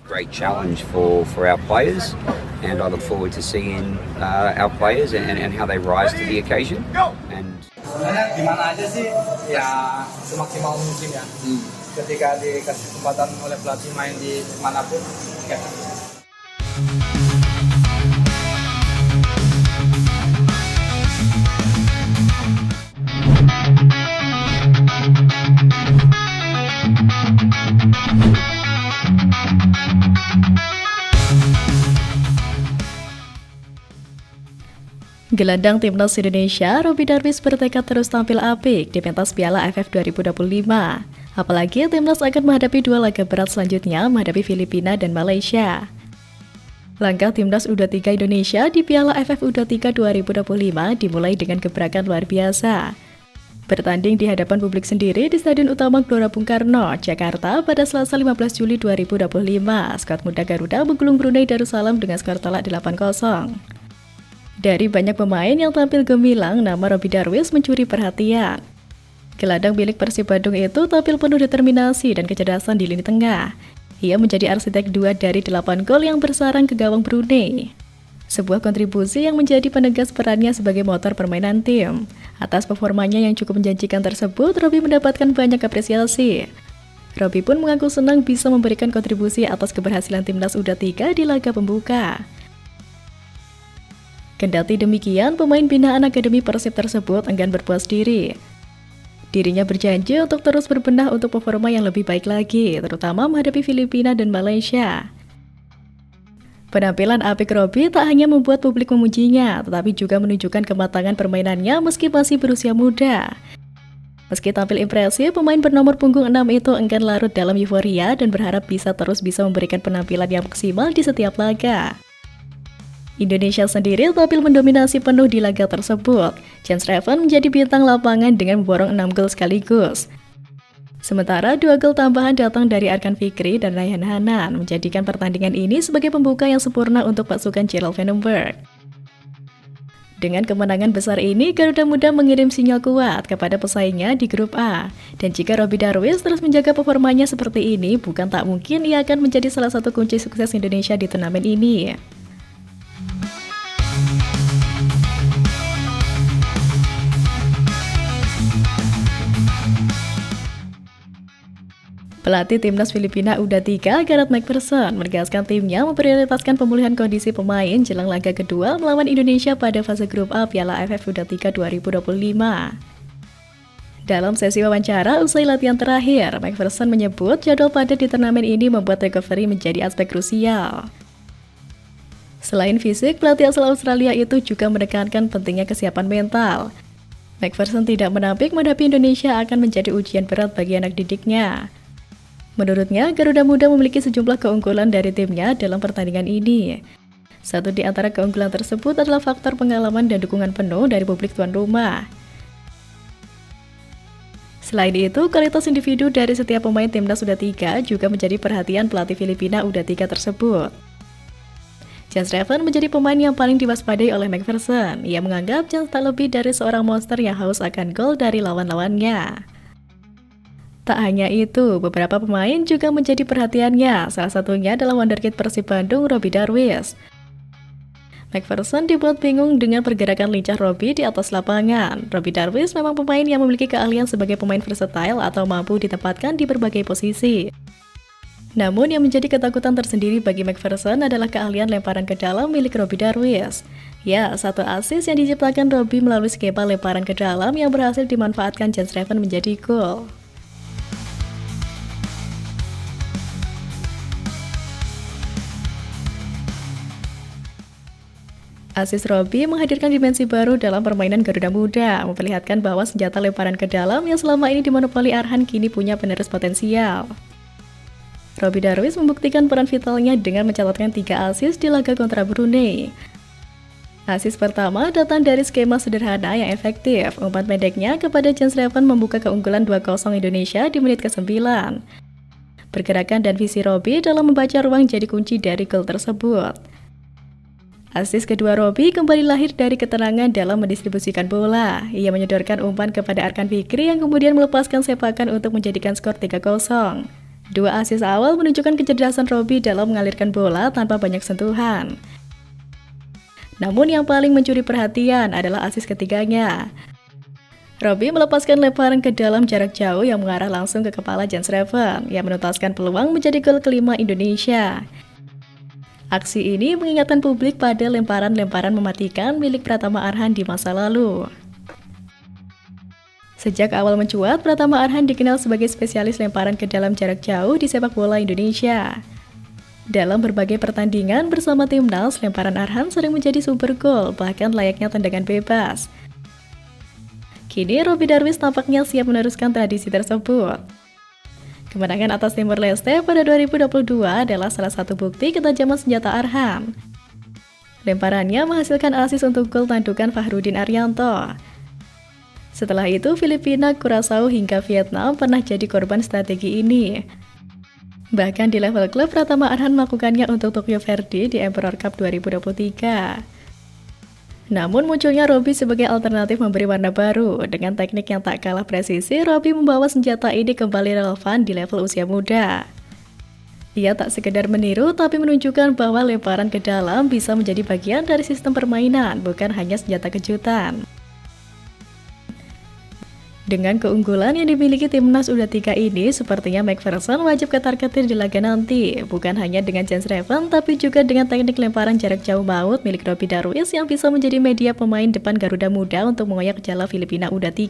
Great challenge for our players, and I look forward to seeing our players and how they rise to the occasion. And sebenarnya gimana aja sih ya semaksimal mungkin ya. Ketika dikasih kesempatan oleh pelatih main di manapun ya. Gelandang Timnas Indonesia, Robby Darwish bertekad terus tampil apik di pentas Piala AFF 2025. Apalagi Timnas akan menghadapi dua laga berat selanjutnya menghadapi Filipina dan Malaysia. Langkah Timnas U23 Indonesia di Piala AFF U23 2025 dimulai dengan gebrakan luar biasa. Bertanding di hadapan publik sendiri di Stadion Utama Gelora Bung Karno, Jakarta pada Selasa 15 Juli 2025, skuad muda Garuda menggulung Brunei Darussalam dengan skor telak 8-0. Dari banyak pemain yang tampil gemilang, nama Robby Darwish mencuri perhatian. Gelandang milik Persib Bandung itu tampil penuh determinasi dan kecerdasan di lini tengah. Ia menjadi arsitek 2 dari 8 gol yang bersarang ke gawang Brunei. Sebuah kontribusi yang menjadi penegas perannya sebagai motor permainan tim. Atas performanya yang cukup menjanjikan tersebut, Robby mendapatkan banyak apresiasi. Robby pun mengaku senang bisa memberikan kontribusi atas keberhasilan Timnas U23 di laga pembuka. Kendati demikian, pemain binaan Akademi Persib tersebut enggan berpuas diri. Dirinya berjanji untuk terus berbenah untuk performa yang lebih baik lagi, terutama menghadapi Filipina dan Malaysia. Penampilan apik Robby tak hanya membuat publik memujinya, tetapi juga menunjukkan kematangan permainannya meski masih berusia muda. Meski tampil impresif, pemain bernomor punggung 6 itu enggan larut dalam euforia dan berharap bisa memberikan penampilan yang maksimal di setiap laga. Indonesia sendiri tampil mendominasi penuh di laga tersebut. Chance Revan menjadi bintang lapangan dengan memborong 6 gol sekaligus. Sementara 2 gol tambahan datang dari Arkan Fikri dan Rayhan Hanan, menjadikan pertandingan ini sebagai pembuka yang sempurna untuk pasukan Gerald Vandenberg. Dengan kemenangan besar ini, Garuda Muda mengirim sinyal kuat kepada pesaingnya di grup A. Dan jika Robby Darwish terus menjaga performanya seperti ini, bukan tak mungkin ia akan menjadi salah satu kunci sukses Indonesia di turnamen ini. Pelatih Timnas Filipina U23 Gareth McPherson menegaskan timnya memprioritaskan pemulihan kondisi pemain jelang laga kedua melawan Indonesia pada fase grup A Piala AFF U23 2025. Dalam sesi wawancara usai latihan terakhir, McPherson menyebut jadwal padat di turnamen ini membuat recovery menjadi aspek krusial. Selain fisik, pelatih asal Australia itu juga menekankan pentingnya kesiapan mental. McPherson tidak menampik menghadapi Indonesia akan menjadi ujian berat bagi anak didiknya. Menurutnya, Garuda Muda memiliki sejumlah keunggulan dari timnya dalam pertandingan ini. Satu di antara keunggulan tersebut adalah faktor pengalaman dan dukungan penuh dari publik tuan rumah. Selain itu, kualitas individu dari setiap pemain Timnas U23 juga menjadi perhatian pelatih Filipina U23 tersebut. Chance Revan menjadi pemain yang paling diwaspadai oleh McPherson. Ia menganggap Chance tak lebih dari seorang monster yang haus akan gol dari lawan-lawannya. Tak hanya itu, beberapa pemain juga menjadi perhatiannya, salah satunya adalah wonderkid Persib Bandung, Robby Darwish. McPherson dibuat bingung dengan pergerakan lincah Robby di atas lapangan. Robby Darwish memang pemain yang memiliki keahlian sebagai pemain versatile atau mampu ditempatkan di berbagai posisi. Namun yang menjadi ketakutan tersendiri bagi McPherson adalah keahlian lemparan ke dalam milik Robby Darwish. Ya, satu assist yang diciptakan Robby melalui skema lemparan ke dalam yang berhasil dimanfaatkan Chance Revan menjadi gol. Asis Robby menghadirkan dimensi baru dalam permainan Garuda Muda, memperlihatkan bahwa senjata lemparan ke dalam yang selama ini dimonopoli Arhan kini punya penerus potensial. Robby Darwish membuktikan peran vitalnya dengan mencatatkan 3 asis di laga kontra Brunei. Asis pertama datang dari skema sederhana yang efektif. Umpan pendeknya kepada Chance Revan membuka keunggulan 2-0 Indonesia di menit ke-9. Pergerakan dan visi Robby dalam membaca ruang jadi kunci dari gol tersebut. Asis kedua Robby kembali lahir dari ketenangan dalam mendistribusikan bola. Ia menyodorkan umpan kepada Arkan Fikri yang kemudian melepaskan sepakan untuk menjadikan skor 3-0. Dua asis awal menunjukkan kecerdasan Robby dalam mengalirkan bola tanpa banyak sentuhan. Namun yang paling mencuri perhatian adalah asis ketiganya. Robby melepaskan lemparan ke dalam jarak jauh yang mengarah langsung ke kepala Jens Reven yang menuntaskan peluang menjadi gol kelima Indonesia. Aksi ini mengingatkan publik pada lemparan-lemparan mematikan milik Pratama Arhan di masa lalu. Sejak awal mencuat, Pratama Arhan dikenal sebagai spesialis lemparan ke dalam jarak jauh di sepak bola Indonesia. Dalam berbagai pertandingan bersama timnas, lemparan Arhan sering menjadi sumber gol, bahkan layaknya tendangan bebas. Kini Robby Darwish tampaknya siap meneruskan tradisi tersebut. Kemenangan atas Timor Leste pada 2022 adalah salah satu bukti ketajaman senjata Arhan. Lemparannya menghasilkan asis untuk gol tandukan Fahrudin Arianto. Setelah itu, Filipina, Curaçao hingga Vietnam pernah jadi korban strategi ini. Bahkan di level klub, Pratama Arhan melakukannya untuk Tokyo Verde di Emperor Cup 2023. Namun munculnya Robby sebagai alternatif memberi warna baru. Dengan teknik yang tak kalah presisi, Robby membawa senjata ini kembali relevan di level usia muda. Ia tak sekedar meniru, tapi menunjukkan bahwa lemparan ke dalam bisa menjadi bagian dari sistem permainan, bukan hanya senjata kejutan. Dengan keunggulan yang dimiliki timnas U23 ini, sepertinya McPherson wajib ketar-ketir di laga nanti. Bukan hanya dengan Jens Reven, tapi juga dengan teknik lemparan jarak jauh maut milik Robby Darwish yang bisa menjadi media pemain depan Garuda Muda untuk mengoyak jala Filipina U23.